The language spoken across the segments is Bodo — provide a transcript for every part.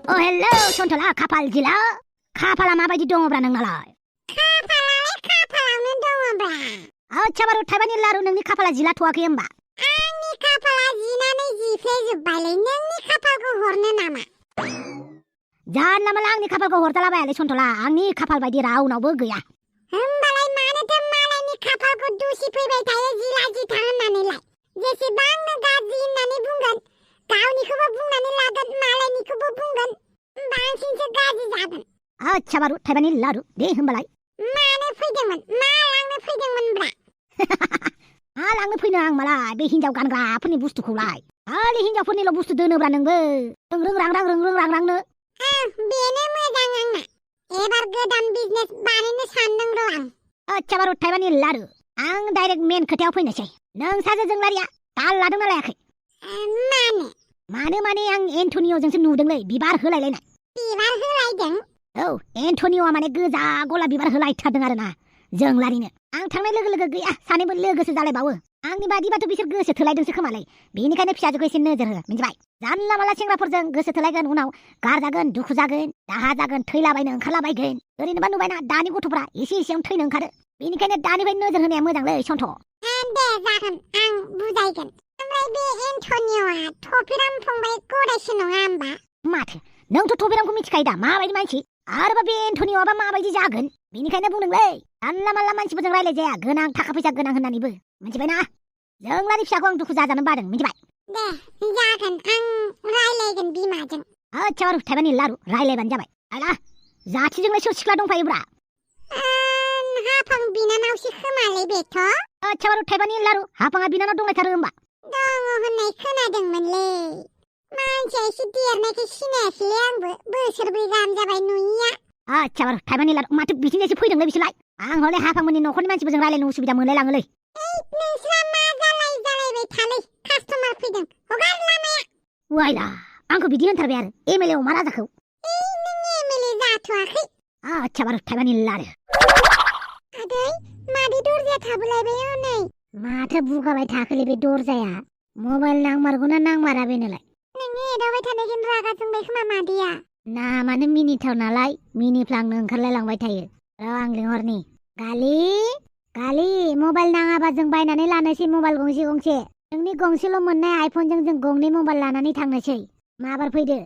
hello, Sontola, kapal gila. Kapala mabaidi dongobra nangnalai. Kapalaलाय दङब्रा Acha baru Taiwan laru nangni kapala jila tuakai hemba. आंनि खाफाला जिनानै जिफ्लेजोब्बायलै नोंनि खाफालखौ हरनो नामा Jangan malah angni kapalko hortala bayale Sontola, angni kapal baidi raunauबो गैया. होमबालाय मानोथो मालायनि खाफालखौ दुसिफैबाय थायो जिला-जिथा होननानैलाय जेसेबांनो गाज्रि होननानै बुंगोन गावनिखौबो बुंनानै लागोन मालायनिखौबो बुंगोन बांसिनसो गाज्रि जागोन Acha baru Taiwan laru deh hembalai. मानो फैदोंमोन मा लांनो फैदोंमोनब्रा Laंनो फैनो आं मालाय बे हिन्जाव गानग्राफोरनि बुस्थुखौलाय. खालि हिन्जावफोरनिल' बुस्थु दोनोब्रा नोंबो. रों-रां-रां-नो बेनो मोजां आंना एबार गोदान बिजनेस बानायनो सानदों र' आं Acha baru Taiwan laru. Ang direct main खोथायाव फैनोसै. नों सासेजों लारिया ताल लादोंना लायाखै? मानो माने आं एन्टनिय'जोंसो नुदोंलै बिबार होलायलायनाय. बिबार होलायदों औ एन्टनिय'आ माने गोजा गलाब बिबार होलायथारदों आरोना जों लारिनो. आं थांनाय लोगो लोगो गैया सानैबो लोगोसो जालायबावो. आंनि बादिबाथ' बिसोर गोसो थोलायदोंसो खोमालै. बेनिखायनो फिसाजोखौ एसे नोजोर हो मिन्थिबाय? जानला माला सेंग्राफोरजों गोसो थोलायगोन उनाव गारजागोन दुखु जागोन दाहा जागोन थैलाबायनो ओंखारलाबायगोन. ओरैनोबा नुबायना दानि गथ'फ्रा एसे एसेयावनो थैनो ओंखारो. बेनिखायनो दानिफ्राय नोजोर होनाया मोजांलै सन्थ'. दे जागोन आं बुजायगोन ओमफ्राय बे एन्टनिय'आ थफिराम फंबाय गदायसो नङा होमबा माथो नोंथ' थफिरामखौ मिथिखायो दा माबायदि मानसि आरोबा बे एन्टनिय'आबा माबायदि जागोन बेनिखायनो बुंदोंलै जानला माला मानसिफोरजों रायलायजाया गोनां थाखा फैसा गोनां होननानैबो मिथिबायना जोंलानि फिसाखौ आं दुखु जाजानो बादों मिथिबाय दे जागोन आं रायलायगोन बिमाजों आच्छा बारु थाइबानि लारु रायलायबानो जाबाय आला जाथिजोंलाय सोर सिख्ला दंफायोब्रा हाफां बिनानावसो खोमालै बेथ' आच्छा बारु थाइबानि लारु हाफाङा बिनानाव दंलायथारो होमबा दङ होननाय खोनादोंमोनलै मानसिया एसे देरनायखाय सिनायाखैलै आंबो बोसोरब्रै गाहाम जाबाय नुयिया आच्छा बारु थाइबानि लारु माथो बिथिंजायसो फैदोंलै बिसोरलाय आं हले हाफांमोननि न'खरनि मानसिफोरजों रायलायनो उसुबिदा मोनलायलाङोलै नोंस्रा मा जालायबाय थालै कास्टमार फैदों हगार लामाया वाइला आंखौ बिदि होनथारबाय आरो एमएलए अमा राजाखौ नों एमएलए जाथ'वाखै आच्छा बारु थाइबानि लारु आदै मादै दरजाया थाबोलायबाय हनै माथो बुगाबाय थाखोलै बे दरजाया मबाइल नांमारगौना नांमारा बेनोलाय नोंनि एदावबाय थानायखौनो रागा जोंबाय खोमा मादैया नामानो मिनिथाव नालाय मिनिफ्लांनो ओंखारलायलांबाय थायो र' आं लिंहरनि गालि मबाइल नाङाबा जों बायनानै लानोसै मबाइल गंसे नोंनि गंसेल' मोननाय आइफनजों जों गंनै मबाइल लानानै थांनोसै माबार फैदो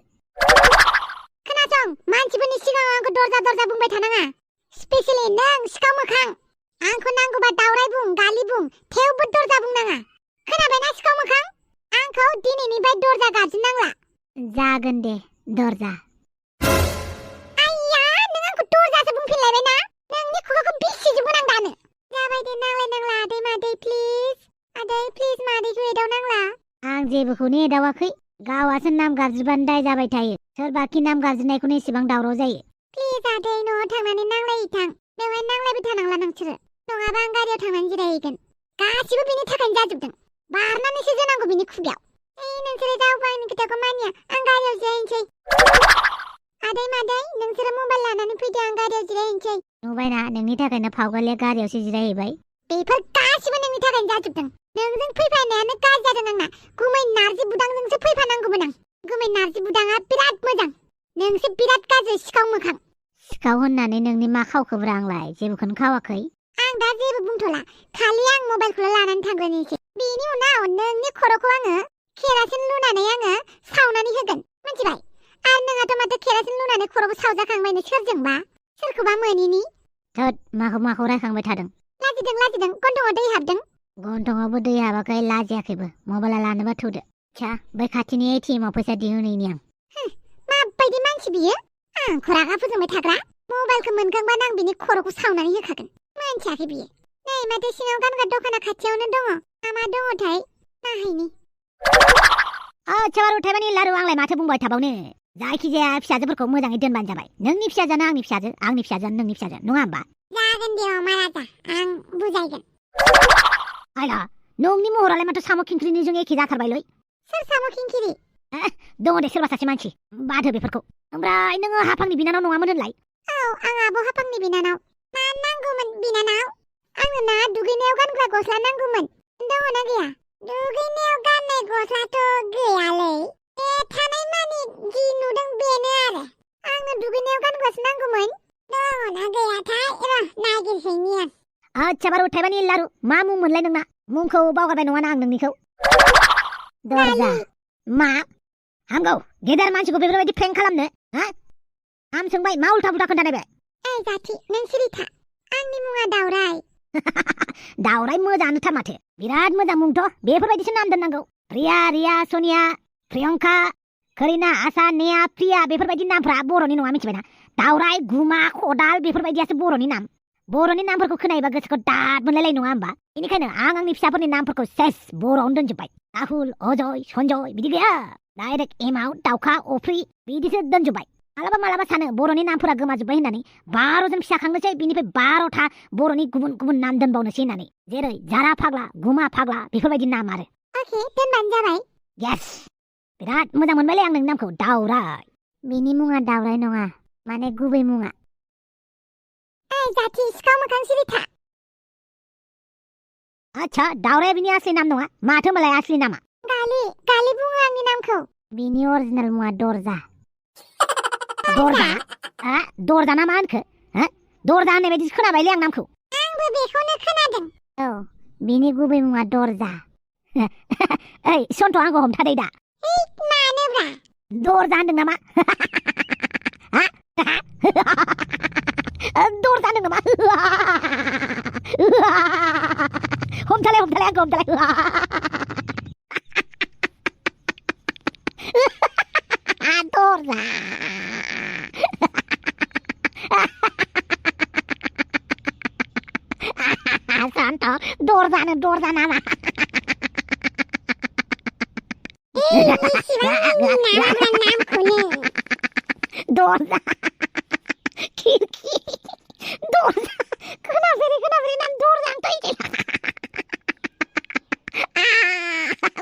खोनासं मानसिफोरनि सिगाङाव आंखौ दरजा बुंबाय थानाङा स्पेशेलि नों सिखाव मोखां आंखौ नांगौबा दावराय बुं गालि बुं थेवबो दरजा बुंनाङा खोनाबायना सिखाव मोखां आंखौ दिनैनिफ्राय दरजा गाबज्रिनांला जागोन दे दरजा आइया नों आंखौ दरजासो बुंफिनलायबाय ना नोंनि खुगाखौ बिसिजोबगोन आं दानो जाबाय दे नांलाय आदै मादै प्लिज मादैखौ एदावनांला आं जेबोखौनो एदावाखै गावासो नाम गाबज्रिबानो दाय जाबाय थायो सोरबाखि नाम गाबज्रिनायखौनो एसेबां दावराव जायो प्लिज आदै न'आव थांनानै नांलायहैथां बेवहाय नांलायबाय थानांला नोंसोरो नङाबा आं गारियाव थांनानै जिरायहैगोन गासिबो बिनि थाखायनो जाजोबदों बारनानैसो जोनांगौ बिनि खुगायाव नोंसोरो रावबो आंनि खोथाखौ मानिया आं गारियाव जिरायहैनोसै आदै मादै नोंसोरो मबाइल लानानै फैदो आं गारियाव जिरायहैनोसै नुबायना नोंनि थाखायनो फावगालिया गारियावसो जिरायहैबाय बेफोर गासिबो नोंनि थाखायनो जाजोबदों नोंजों फैफानायानो गाज्रि जादों आंना गुमै नारजि बुदांजोंसो फैफानांगौमोन आं गुमै नारजि बुदाङा बिराद मोजां नोंसो बिराद गाज्रि सिखाव मोखां सिखाव होननानै नोंनि मा खावखोब्रा आंलाय जेबोखौनो खावाखै आं दा जेबो बुंथ'ला खालि आं मबाइलखौल' लानानै थांग्रोनोसै बेनि उनाव नोंनि खर'खौ आङो केरासिन लुनानै आङो सावनानै होगोन मिथिबाय आरो नोंहाथ' माथो केरासिन लुनानै खर'खौ सावजाखांबायनो सोरजोंबा सोरखौबा मोनिनि थोद माखौ रायखांबाय थादों लाजिदों गन्थंआव दै हाबदों गन्थंआवबो दै हाबाखै लाजियाखैबो मबाइला लानोबा थुदो बै खाथिनि एटिएमआव फैसा दिहुनहैनि आं माबायदि मानसि बियो आंखौ रागा फोजोंबाय थाग्रा मबाइलखौ मोनखांबानो आं बिनि खर'खौ सावनानै होखागोन मोनथियाखै बियो नै माथो सिङाव गानग्रा दखाना खाथियावनो दङ मा दङथाय नायहैनि आच्छा बारु थाइबानि लारु आंलाय माथो बुंबाय थाबावनो जायखिजाया फिसाजोफोरखौ मोजाङै दोनबानो जाबाय नोंनि फिसाजोआनो आंनि फिसाजो आंनि फिसाजोआनो नोंनि फिसाजो नङा होमबा जागोन दे अमा राजा आं बुजायगोन आइला नोंनि महरालाय माथो साम' खिंख्रिनिजों एखे जाथारबायलै सोर साम' खिंख्रि दङ दे सोरबा सासे मानसि बादो बेफोरखौ ओमफ्राय नोङो हाफांनि बिनानाव नङामोन होनलाय औ आं आब' हाफांनि बिनानाव मा नांगौमोन बिनानाव आंनो ना दुगैनायाव गानग्रा गस्ला नांगौमोन दङना गैया दुगैनायाव गाननाय गस्लाथ' गैयालै बे थानाय मानि जि नुदों बेनो आरो दुगैनायाव गानग्रासो नांगौमोन दङना गैयाथाय नागिरहैनि आं आच्छा बारु थाइबानि लारु मा मुं मोनलाय नोंना मुंखौ बावगारबाय नङाना आं नोंनिखौ दरजा मा हामगौ गेदेर मानसिखौ बेफोरबायदि प्रेंक खालामनो हा आं सोंबाय मा उल्था पुल्था खोन्थानाय बे ओइ जाथि नों सिरि था आंनि मुङा दावराय दावराय मोजाङानोथार माथो बिराद मोजां मुंथ' बेफोरबायदिसो नाम दोननांगौ रिया रिया सनिया प्रियंका करिना आशा नेहा प्रिया बेफोरबायदि नामफ्रा बर'नि नङा मिथिबायना दावराय गुमा खदाल बेफोरबायदियासो बर'नि नामफोरखौ खोनायोबा गोसोखौ दाद मोनलायलाय नङा होमबा बेनिखायनो आं आंनि फिसाफोरनि नामफोरखौ सेस बर'आवनो दोनजोब्बाय राहुल अजय सन्जय बिदि गैया डाइरेक्ट एमाव दाउखा अफ्रि बिदिसो दोनजोब्बाय मालाबा सानो बर'नि नामफोरा गोमाजोब्बाय होननानै 12 जन फिसा खांनोसै बिनिफ्राय 12था बर'नि गुबुन गुबुन नाम दोनबावनोसै होननानै जेरै जारा फाग्ला गुमा फाग्ला बेफोरबायदि नाम आरो अके दोनबानो जाबाय यस बिराद मोजां मोनबायलै आं नोंनि नामखौ दावराय बिनि मुङा दावराय नङा माने गुबै मुङा ओइ जाथि सिखाव मोखां सिरि था आच्छा दावराया बिनि असलि नाम नङा माथो होमबालाय असलि नामा गालि बुङो आंनि नामखौ बिनि अरिजिनेल मुङा दरजा दरजा ना मा होनखो दरजा होननाय बायदिसो खोनाबायलै आं नामखौ आंबो बेखौनो खोनादों औ बिनि गुबै मुङा दरजा ओइ सन्थ' आंखौ हमथादै दा मानोब्रा दरजा होनदों नामा दरजा होनदों नामा हमथालाय आंखौ हमथालाय दरजा सन्थ' दरजा नामा दरजा खिरखि दरजा खोनाफेरै नाम दरजा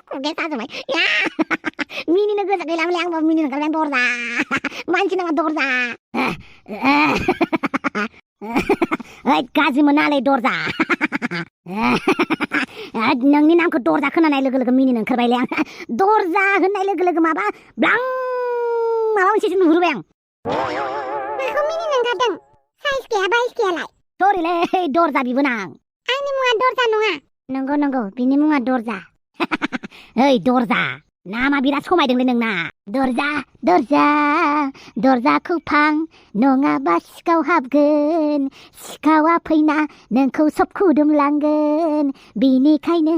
खुगाया साजोबबाय मिनिनो गोसो गैलामोनलै आंबो मिनिनो ओंखारबाय दरजा मानसि नामा दरजा ओइ गाज्रि मोनालै दरजा नोंनि नामखौ दरजा खोनानाय लोगो लोगो मिनिनो ओंखारबायलै आं दरजा होननाय लोगो लोगो माबा मोनसेसो नुहुरबाय आं माखौ मिनिनो ओंखारदों साइज गैया बाइस गैयालाय सरिलै दरजा बिबोनां आंनि मुङा दरजा नङा नंगौ बिनि मुङा दरजा ओइ दरजा नामा बिराद समायदोंलै नोंना दरजाखौ फां नङाबा सिखाव हाबगोन सिखावा फैना नोंखौ सब खुदुमलांगोन बिनिखायनो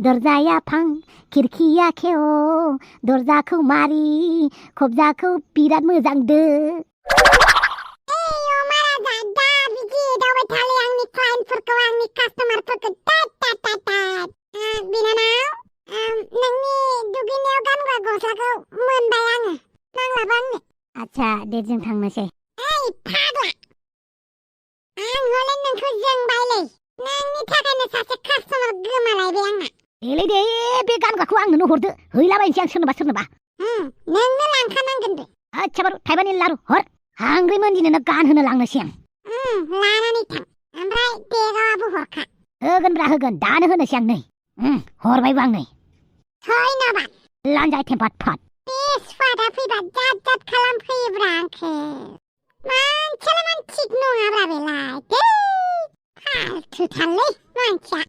दरजाया फां खिरखिया खेव दरजाखौ मारि खबजाखौ बिराद मोजां दो आंनि क्लाइन्टफोरखौ आंनि कास्टमारफोरखौ बिनानाव नोंनि दुगैनायाव गानग्रा गस्लाखौ मोनबाय आङो नांलाबा आंनो आच्छा दे जों थांनोसै ओइ फाग्ला आं हले नोंखौ जोंबायलै नोंनि थाखायनो सासे कास्टमार गोमालायबाय आंना देलै दे बे गानग्राखौ आंनोनो हरदो हैलाबायनोसै आं सोरनोबा नोंनो लांखानांगोन दे आच्छा बारु थाइबानि लारु हर हांग्रि मोनदिनोनो गानहोनो लांनोसै आं लानानै थां ओमफ्राय देगावाबो हरखा होगोन दानो होनोसै आं नै हरबायबो आं नै धन्यबाद लानजाय थेम्फाट फाट बे स्वादा फैबा जात खालामफैयोब्रा आंखो मानसियालाय थिग नङाब्रा बेलाय फाल्थुथारलै मानसिया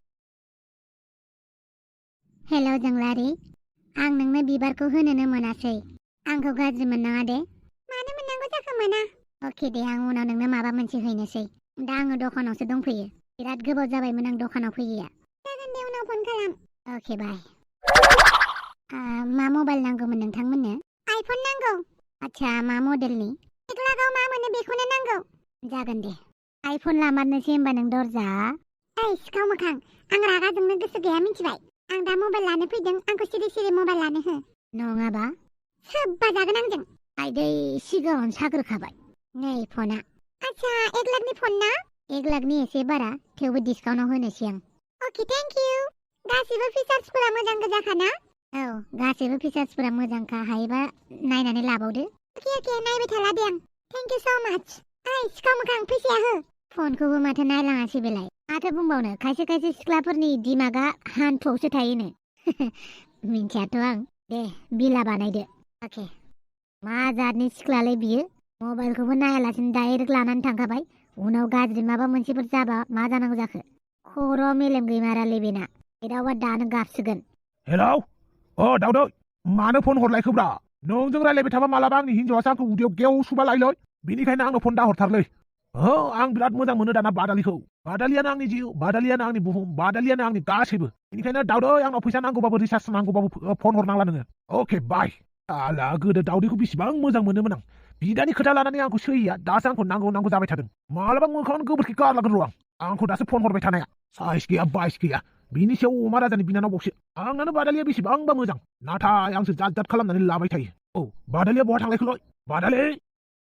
हेल' जोंलारि आं नोंनो बिबारखौ होनोनो मोनासै आंखौ गाज्रि मोननाङा दे मानो मोननांगौ जाखो मोना अके दे आं उनाव नोंनो माबा मोनसे हैनोसै दा आङो दखानावसो दंफैयो बिराद गोबाव जाबायमोन आं दखानाव फैयैया जागोन दे उनाव फन खालाम अके बाय मा मबाइल नांगौमोन नोंथांमोननो आइफन नांगौ आच्छा मा मडेलनि लागाव मा मोनो बेखौनो नांगौ जागोन दे आइफन लामारनोसै होमबा नों दरजा ओइ सिखाव मोखां आं रागा जोंनो गोसो गैया मिथिबाय आं दा मबाइल लानो फैदों आंखौ सिरि मबाइल लानो हो नङाबा सोब्बा जागोन आंजों आइदै सिगाङावनो साग्रोखाबाय नै फना आच्छा 1 लाखनि फन ना 1 लाखनि एसे बारा थेवबो डिसकाउन्टाव होनोसै आं अके थेंक इउ गासिबो फिचार्सफोरा मोजां गोजाखा ना औ गासिबो फिचार्सफोरा मोजांखा हायोबा नायनानै लाबावदो अके नायबाय थाला दे आं थेंक इउ सो माच ओइ सिखाव मोखां फैसाया हो फनखौबो माथो नायलाङासै बेलाय माथो बुंबावनो खायसे सिख्लाफोरनि दिमागा हान्थुआवसो थायोनो मिन्थियाथ' आं दे बिला बानायदो अके मा जातनि सिख्लालै बियो मबाइलखौबो नायालासिनो डाइरेक्ट लानानै थांखाबाय उनाव गाज्रि माबा मोनसेफोर जाबा मा जानांगौ जाखो खर' मेलेम गैमारालै बेना एदावबा दानो गाबसिगोन हेलौ दावदै मानो फन हरलायखोब्रा नोंजों रायलायबाय थाबा मालाबा आंनि हिन्जावासो आंखौ उदैयाव गेव सुबा लायलै बेनिखायनो आंनो फन दाहरथारलै आं बिराद मोजां मोनो दाना बादालिखौ बादालियानो आंनि जिउ बादालियानो आंनि बुहुम बादालियानो आंनि गासैबो बेनिखायनो दावदै आंनाव फैसा नांगौबाबो रिसार्ज नांगौबाबो फन हरनांला नोङो अके बाय आला गोदो दावदैखौ बेसेबां मोजां मोनोमोन आं बिदानि खोथा लानानै आंखौ सैया दासो आंखौ नांगौ जाबाय थादों मालाबा मोखाङावनो गोबोरखि गारलागोन र' आंखौ दासो फन हरबाय थानाया साइस गैया बाइस गैया बिनि सायाव अमा राजानि बिनानाव बावसो आंनानो बादालिया बेसेबांबा मोजां नाथाय आंसो जात खालामनानै लाबाय थायो बादालिया बहा थांलायखोलै बादालि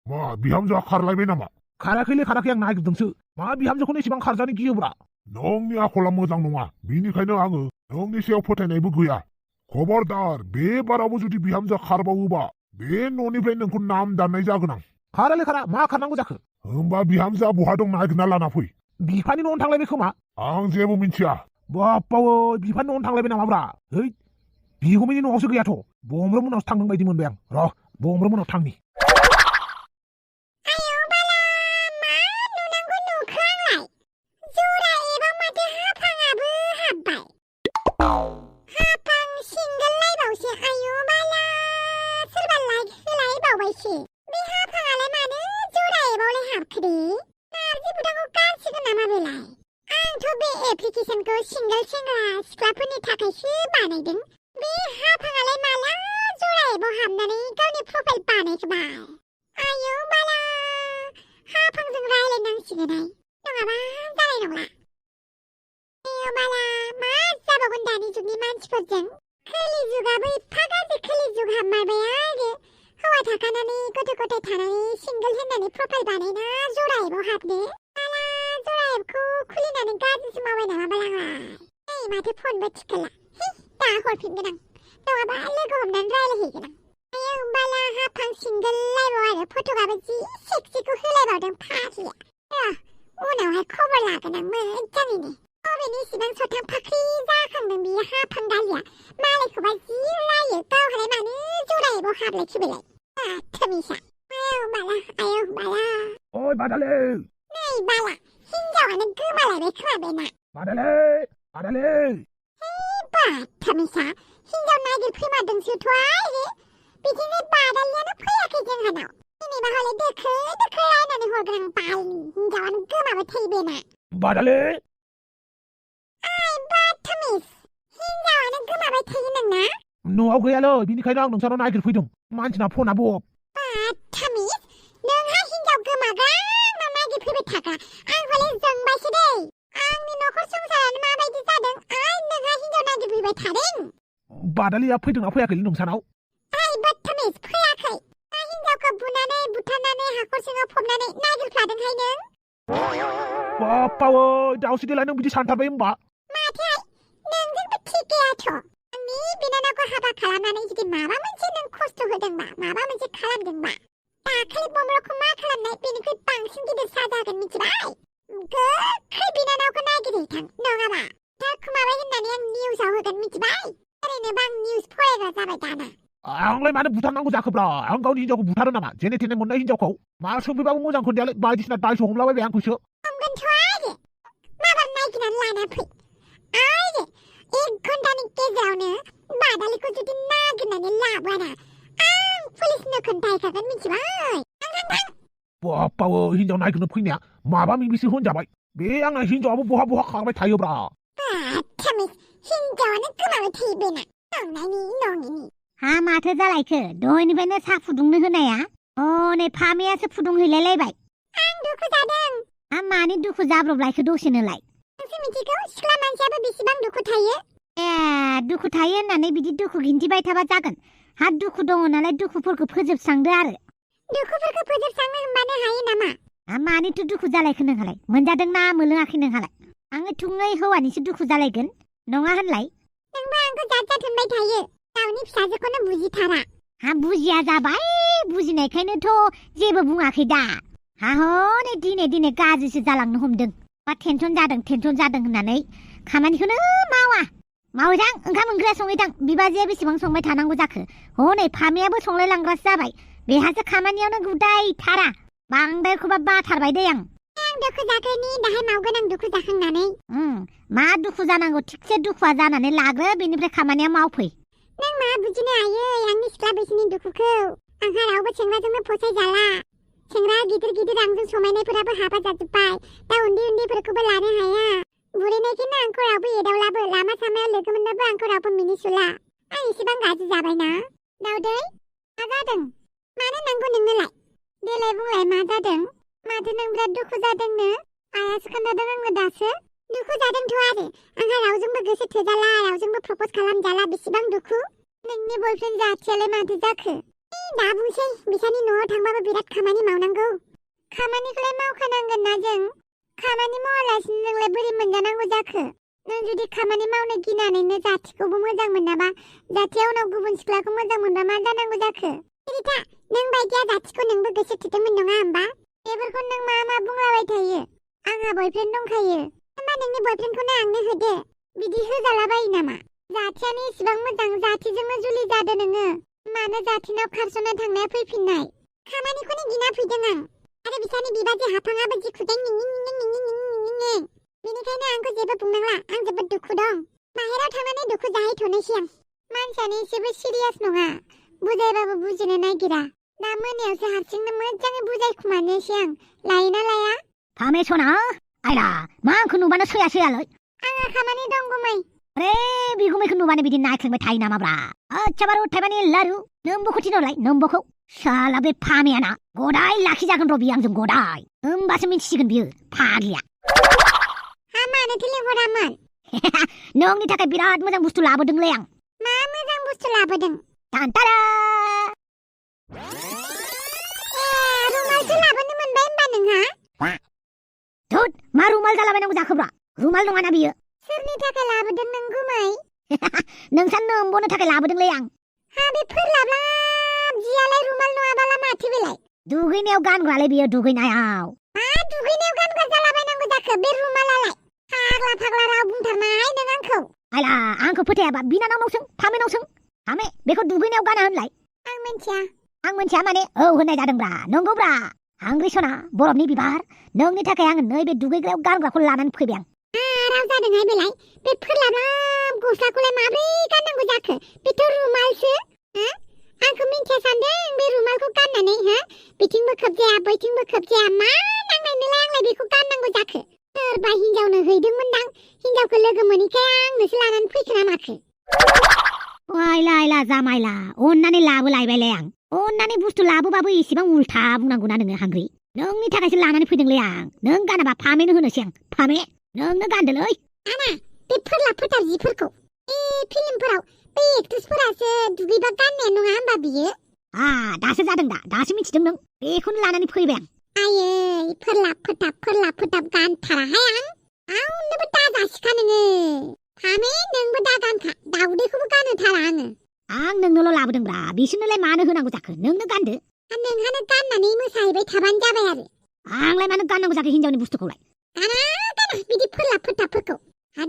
मा बिहामजोआ खारलायबाय नामा खाराखै आं नागिरदोंसो मा बिहामजोखौनो एसेबां खारजानो गियोब्रा नोंनि आखला मोजां नङा बिनिखायनो आङो नोंनि सायाव फोथायनायबो गैया खबरदार बे बारावबो जुदि बिहामजोआ खारबावोबा बे न'निफ्राय नोंखौ नाम दाननाय जागोन आं खारालै खारा मा खारनांगौ जाखो होमबा बिहामजोआ बहा दं नागिरना लाना फै बिफानि न'आवनो थांलायबाय खोमा आं जेबो मिथिया बाप्पावो बिफानि न'आवनो थांलायबाय नामाब्रा है बिगुमैनि न'आवसो गैयाथ' बमब्र मोनावसो थांदों बायदि मोनबाय आं र' बमब्र मोनाव थांनि एप्लिकेशनखौ सिंगल सेंग्रा सिख्लाफोरनि थाखायसो बानायदों बे हाफाङालाय माला जरायेबाव हाबनानै गावनि प्रफाइल बानायखोबाय आयौ बाला हाफांजों रायलायनांसिगोनहाय नङाबा जानाय नंला आयौ बाला मा जाबावगोन दानि जुगनि मानसिफोरजों खोलि जुगाबो एफा गाज्रि खोलि जुग हाबमारबाय आरो हौवा थाखानानै गथ' गथाय थानानै सिंगल होननानै प्रफाइल बानायना जरायेबाव हाबनो जरायेबखौ खुलिनानै गाज्रिसो मावबाय नामा बालाङाय नै माथो फनबो थिखोला दा हरफिनगोन आं नङाबा लोगो हमनानै रायलायहैगोन आं आयौ बाला हाफां सिंगल लायबाव आरो फट'आबो जि सेक्सिखौ होलायबावदों फाग्लिया उनावहाय खबर लागोन आं मोजाङैनो बबेनि इसिबां सथां फाख्रि जाखांदों बियो हाफां गालिया मालायखौबा जि रायो गावहालाय मानो जरायेबाव हाबलायखिबायलाय थमिसा आयौ बाला ओइ बादालि नै बाला हिन्जावानो गोमालायबाय खोमा बेना बादालि बाथामिसा हिन्जाव नागिरफैमारदोंसोथ' आरो बिदिनो बादालियानो फैयाखै जोंहानाव दिनैबा हले दोखो रायनानै हरगोन आं बालनि हिन्जावानो गोमाबाय थायो बेना बादालि बाथामिस हिन्जावानो गोमाबाय थायो नोंना न'आव गैयालै बिनिखायनो आं नोंसानाव नागिरफैदों मानसिना फना बब बाथामिस नोंहा हिन्जाव गोमाग्रा ना नागिरफैबाय थाग्रा आं हले जोंबायसो दै आंनि न'खर संसारानो माबायदि जादों नोंहा हिन्जाव नागिरफैबाय थादों बादालिया फैदोंना फैयाखैलै नोंसानाव बाथामिस फैयाखै ना हिन्जावखौ बुनानै बुथारनानै हाखर सिङाव फबनानै नागिरफ्लादोंहाय नों बाप्पावो दावसो देलाय नों बिदि सानथारबाय होमबा माथोहाय नोंजोंबो थिग गैयाथ' आंनि बिनानावखौ हाबा खालामनानै जुदि माबा मोनसे नों खस्थ' होदोंबा माबा मोनसे खालामदोंबा दाखालि बमब्रखौ मा खालामनाय बेनिख्रुइ बांसिन गिदिर साजागोन मिथिबाय गोख्रै बिनानावखौ नागिरहैथां नङाबा थाखुमाबाय होननानै आं निउसाव होगोन मिथिबाय ओरैनोबा आं निउस फरायग्रा जाबाय दाना आंलाय मानो बुथारनांगौ जाखोब्रा आं गावनि हिन्जावखौ बुथारो नामा जेने थेने मोननाय हिन्जावखौ मा सोंफैबाबो मोजां खोन्थायालाय बायदिसिना दायसो हमलाबायबाय आंखौसो हमगोनथ' आरो माबा नागिरनानै लाना फै आरो 1 घन्टानि गेजेरावनो बादालिखौ जुदि नागिरनानै लाबोआना आं पुलिसनो खोन्थाहैखागोन मिथिबाय बाप्पावो हिन्जाव नागिरनो फैनाया माबा मिबिसो होनजाबाय बे आंना हिन्जावाबो बहा खारबाय थायोब्रा बाथामिस हिन्जावानो गोमाबाय थायो बेना नङिनि हा माथो जालायखो दहायनिफ्रायनो साहा फुदुंनो होनाया नै फामेयासो फुदुंहैलायलायबाय आं दुखु जादों मानि दुखु जाब्रबलायखो दसेनोलाय नोंसो मिथिगौ सिख्ला मानसियाबो बेसेबां दुखु थायो दुखु थायो होननानै बिदि दुखु गिन्थिबाय थाबा जागोन हा दुखु दङ नालाय दुखुफोरखौ फोजोबस्रांदो आरो दुखुफोरखौ फोजोबस्रांनो होनबानो हायो नामा मानिथो दुखु जालायखो नोंहालाय मोनजादोंना मोनलोङाखै नोंहालाय आङो थुङै हौवानिसो दुखु जालायगोन नङा होनलाय नोंबो आंखौ जात होनबाय थायो गावनि फिसाजोखौनो बुजिथारा बुजिया जाबाय बुजिनायखायनोथ' जेबो बुङाखै दा हनै दिने गाज्रिसो जालांनो हमदों मा टेनसन जादों होननानै खामानिखौनो मावैथां ओंखाम ओंख्रिया संहैथां बिबाजैया बेसेबां संबाय थानांगौ जाखो हनै फामेयाबो संलाय लांग्रासो जाबाय बेहासो खामानियावनो गुदायथारा बांद्रायखौबा बाथारबाय दे आं दुखु जाग्रोनि दाहाय मावगोन आं दुखु जाखांनानै मा दुखु जानांगौ थिगसे दुखुआ जानानै लाग्रो बेनिफ्राय खामानिया मावफै नों मा बुजिनो हायो आंनि सिख्ला बैसोनि दुखुखौ आंहा रावबो सेंग्राजोंनो फसायजाला सेंग्रा गिदिर गिदिर आंजों समायनायफोराबो हाबा जाजोब्बाय दा उन्दै उन्दैफोरखौबो लानो हाया बुरैनायखौनो आंखौ रावबो एदावलाबो लामा सामायाव लोगो मोनबाबो आंखौ रावबो मिनिसुला आं एसेबां गाज्रि जाबायना दावदै मा जादों मानो नांगौ नोंनोलाय देलाय बुंलाय मा जादों माथो नों बिराद दुखु जादोंनो आयासो खोन्थादों आंनो दासो दुखु जादोंथ' आरो आंहा रावजोंबो गोसो थोजाला रावजोंबो प्रप'ज खालामजाला बेसेबां दुखु नोंनि बयफ्रेन्ड जाथियालाय माथो जाखो दा बुंसै बिसानि न'आव थांबाबो बिराद खामानि मावनांगौ खामानिखौलाय मावखानांगोन ना जों खामानि मावालासिनो नोंलाय बोरै मोनजानांगौ जाखो नों जुदि खामानि मावनो गिनानैनो जाथिखौबो मोजां मोनाबा जाथिया उनाव गुबुन सिख्लाखौ मोजां मोनबा मा जानांगौ जाखो रिता नों बायदिया जाथिखौ नोंबो गोसो थोदोंमोन नङा होमबा बेफोरखौ नों मा बुंलाबाय थायो आंहा बयफ्रेन्ड दंखायो होमबा नोंनि बयफ्रेन्डखौनो आंनो होदो बिदि होजालाबायो नामा जाथियानो इसिबां मोजां जाथिजोंनो जुलि जादो नोङो मानो जाथिनाव खारस'ना थांनाया फैफिननाय खामानिखौनो गिना फैदों आं आरो बिसानि बिबाजै हाफाङाबो जि खुदै बेनिखायनो आंखौ जेबो बुंनांला आं जोबोद दुखु दं बाहेरायाव थांनानै दुखु जाहैथ'नोसै आं मानसियानो एसेबो सिरियास नङा बुजायबाबो बुजिनो नागिरा दा मोनायावसो हारसिंनो मोजाङै बुजायखुमानोसै आं लायोना लाया फामे सना आयरा मा आंखौ नुबानो सैयालै आंहा खामानि दं गुमै रे बिगुमैखौ नुबानो बिदि नायख्लेंबाय थायो नामाब्रा आच्छा बारु थाइबानि लारु नोंबोखौ थिनहरलाय नोंबोखौ साला बे फामेयाना गदाय लाखिजागोन र' बियो आंजों गदाय होमबासो मिथिसिगोन बियो फाग्लिया हा मानोथो लिंहरामोन नोंनि थाखाय बिराद मोजां बुस्थु लाबोदोंलै आं मा मोजां बुस्थु लाबोदों टान्टारा रुमालसो लाबोनो मोनबाय होमबा नोंहा धुत मा रुमाल जालाबायनांगौ जाखोब्रा रुमाल नङाना बियो सोरनि थाखाय लाबोदों नों गुमै नोंसा नोंबोनो थाखाय लाबोदोंलै आं हा बे फोरलाबलाब जियालाय रुमाल नङाबाला माथो बेलाय दुगैनायाव गानग्रालै बियो दुगैनायाव मा दुगैनायाव गानग्रा जालाबायनांगौ जाखो बे रुमालालाय फाग्ला राव बुंथारनाय नों आंखौ आयला आंखौ फोथायाबा बिनानावनाव सों फामेनाव सों फामे बेखौ दुगैनायाव गाना होनलाय आं मिन्थिया माने औ होननाय जादोंब्रा नंगौब्रा हांग्रि सना बरफनि बिबार नोंनि थाखाय आङो नैबे दुगैग्रायाव गानग्राखौ लानानै फैबाय आं राव जादोंहाय बेलाय बे फोरलाबलाब गस्लाखौलाय माब्रै गाननांगौ जाखो बेथ' रुमालसो आंखौ मिन्थिया सानदों बे रुमालखौ गाननानै बिथिंबो खोबजाया बैथिंबो खोबजाया मा नांनायनोलाय आंलाय बेखौ गाननांगौ जाखो सोरबा हिनजावनो हैदोंमोनदां हिनजावखौ लोगो मोनैखाय आंनोसो लानानै फैखोना माखो आयला जामायला अननानै लाबोलायबायलाय आं अननानै बुस्थु लाबोबाबो एसेबां उल्था बुंनांगौना नोङो हांग्रि नोंनि थाखायसो लानानै फैदोंलै आं नों गानाबा फामेनो होनोसै आं फामे नोंनो गानदोलै आना बे फोरलाब फोथार जिफोरखौ फिल्मफोराव बै एक्ट्रेसफोरासो दुगैबा गाननाया नङा होमबा बियो दासो जादों दासो मिथिदों नों बेखौनो लानानै फैबाय आं आयै फोरलाब फोथाब गानथाराहाय आं आंनोबो दा जासिखा नोङो फामे नोंबो दा गानखा दाउदैखौबो गानहोथारा आङो आं नोंनोल' लाबोदोंब्रा बिसोरनोलाय मानो होनांगौ जाखो नोंनो गानदो नोंहानो गाननानै मोसाहैबाय थाबानो जाबाय आरो आंलाय मानो गाननांगौ जाखो हिनजावनि बुस्थुखौलाय गाना बिदि फोरलाब फोथाबफोरखौ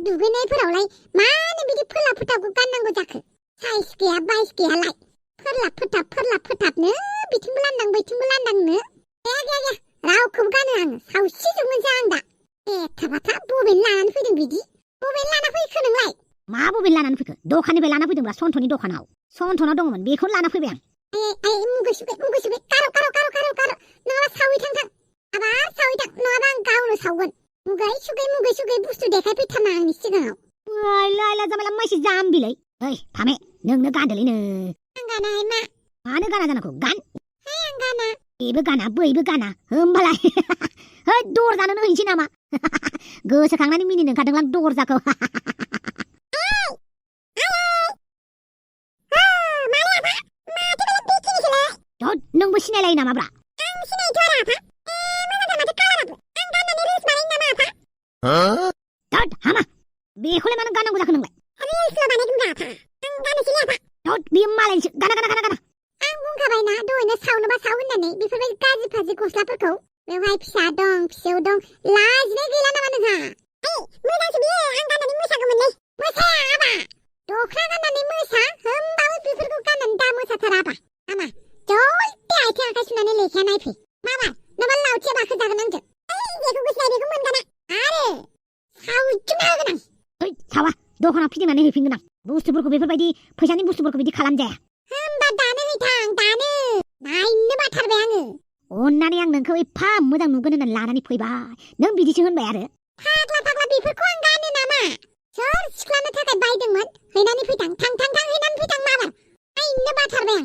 दुगैनायफोरावलाय मानो बिदि फोरलाब फोथाबखौ गाननांगौ जाखो साइज गैया बाइस गैयालाय फोरलाब फोथाबनो बिथिंबो लांदां बैथिंबो लांदांनो गैया रावखौबो गानो आङो सावसिजोबगोनसो आं दा एथाबाथा बबेनि लानानै फैदों बिदि बबेनि लाना फैखो नोंलाय मा बबेनि लानानै फैखो दखाननिफ्राय लाना फैदोंब्रा सन्थ'नि दखानाव सन्थ'नाव दङमोन बेखौनो लाना फैबाय आं मुगैसुबाय कारो नङाबा सावै थां आबार सावै थां नङाबा आं गावनो सावगोन मुगै सुगै बुस्थु देखायफैथारना आंनि सिगाङाव आयला जामायला माइसि जाम्बिलै ओइ फामे नोंनो गानदोलैनो आं गानाहाय मानो गाना जानांगौ गान आं गाना बेबो गाना बैबो गाना होमबालाय दरजानो हैनोसै नामा गोसोखांनानै मिनिनो ओंखारदोंलां दरजाखौ नोंबो सिनायलायो नामाब्रा आं सिनायथ' आरो आफा मोजां माथो कालाराबो आं गाननानै रिल्स बानायनो नामा आफा हामा बेखौलाय मानो गाननांगौ जाखो नोंलाय रिल्सल' बानायगोन आफा आं गाननोसैलै आफा बियो मालायनिसो गाना आं बुंखाबायना दहायनो सावनोबा साव होननानै बेफोरबायदि गाज्रि फाज्रि गस्लाफोरखौ बेवहाय फिसा दं फिसौ दं लाजिनाय गैला नामा नोंहा मोजांसो बियो आं गाननानै मोसागौमोनलै मोसाया आबा दखना गाननानै मोसा होमबाबो बेफोरखौ गाननानै दा मोसाथारा आबा आमा जलते आथिं जायखिया नायफै माबा नङाबा लावथिया बाखोजागोन आंजों जेखौ गोसो जायो बेखौ मोनगोन आरो सावजोबना होगोन आं ओइ सावा दखानाव फिदिंनानै हैफिनगोन आं बुस्थुफोरखौ बेफोरबायदि फैसानि बुस्थुफोरखौ बिदि खालामजाया होमबा दानो हैथां दानो नायनो बाथारबाय आङो अन्नानै आं नोंखौ एफा मोजां नुगोन होननानै लानानै फैबाय नों बिदिसो होनबाय आरो फाग्ला बेफोरखौ आं गानो नामा सोर सिख्लानो थाखाय बायदोंमोन हैनानै फैथां थां हैनानै फैथां माबार नायनो बाथारबाय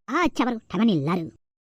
आं आच्छा बारु थारमाने लारु